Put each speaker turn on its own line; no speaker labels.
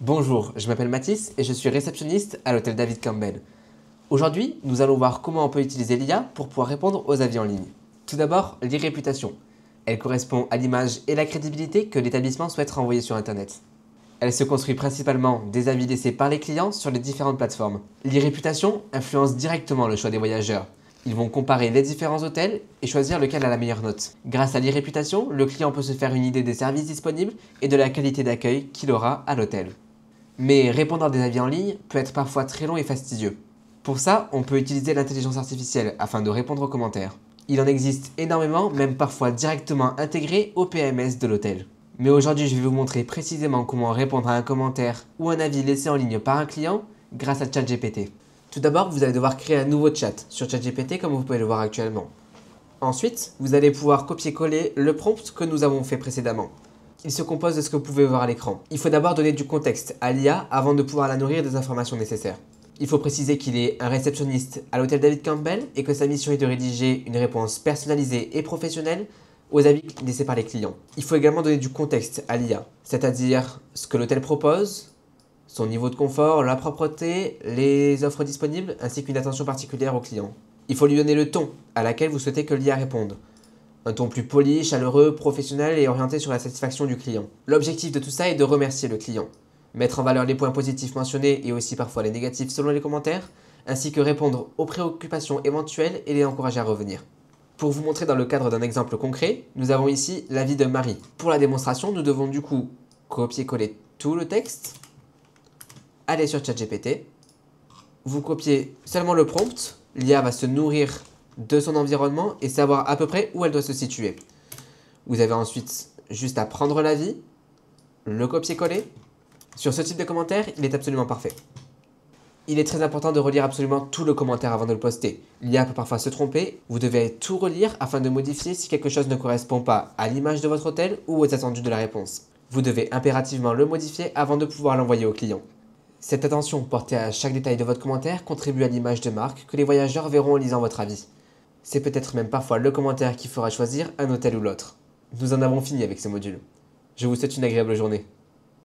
Bonjour, je m'appelle Mathis et je suis réceptionniste à l'hôtel David Campbell. Aujourd'hui, nous allons voir comment on peut utiliser l'IA pour pouvoir répondre aux avis en ligne. Tout d'abord, l'e-réputation. Elle correspond à l'image et la crédibilité que l'établissement souhaite renvoyer sur Internet. Elle se construit principalement des avis laissés par les clients sur les différentes plateformes. L'e-réputation influence directement le choix des voyageurs. Ils vont comparer les différents hôtels et choisir lequel a la meilleure note. Grâce à l'e-réputation, le client peut se faire une idée des services disponibles et de la qualité d'accueil qu'il aura à l'hôtel. Mais répondre à des avis en ligne peut être parfois très long et fastidieux. Pour ça, on peut utiliser l'intelligence artificielle afin de répondre aux commentaires. Il en existe énormément, même parfois directement intégrés au PMS de l'hôtel. Mais aujourd'hui, je vais vous montrer précisément comment répondre à un commentaire ou un avis laissé en ligne par un client grâce à ChatGPT. Tout d'abord, vous allez devoir créer un nouveau chat sur ChatGPT comme vous pouvez le voir actuellement. Ensuite, vous allez pouvoir copier-coller le prompt que nous avons fait précédemment. Il se compose de ce que vous pouvez voir à l'écran. Il faut d'abord donner du contexte à l'IA avant de pouvoir la nourrir des informations nécessaires. Il faut préciser qu'il est un réceptionniste à l'hôtel David Campbell et que sa mission est de rédiger une réponse personnalisée et professionnelle aux avis laissés par les clients. Il faut également donner du contexte à l'IA, c'est-à-dire ce que l'hôtel propose, son niveau de confort, la propreté, les offres disponibles, ainsi qu'une attention particulière aux clients. Il faut lui donner le ton à laquelle vous souhaitez que l'IA réponde. Un ton plus poli, chaleureux, professionnel et orienté sur la satisfaction du client. L'objectif de tout ça est de remercier le client, mettre en valeur les points positifs mentionnés et aussi parfois les négatifs selon les commentaires, ainsi que répondre aux préoccupations éventuelles et les encourager à revenir. Pour vous montrer dans le cadre d'un exemple concret, nous avons ici l'avis de Marie. Pour la démonstration, nous devons du coup copier-coller tout le texte, aller sur ChatGPT, vous copiez seulement le prompt, l'IA va se nourrir de son environnement et savoir à peu près où elle doit se situer. Vous avez ensuite juste à prendre l'avis, le copier-coller. Sur ce type de commentaire, il est absolument parfait. Il est très important de relire absolument tout le commentaire avant de le poster. L'IA peut parfois se tromper, vous devez tout relire afin de modifier si quelque chose ne correspond pas à l'image de votre hôtel ou aux attendus de la réponse. Vous devez impérativement le modifier avant de pouvoir l'envoyer au client. Cette attention portée à chaque détail de votre commentaire contribue à l'image de marque que les voyageurs verront en lisant votre avis. C'est peut-être même parfois le commentaire qui fera choisir un hôtel ou l'autre. Nous en avons fini avec ce module. Je vous souhaite une agréable journée.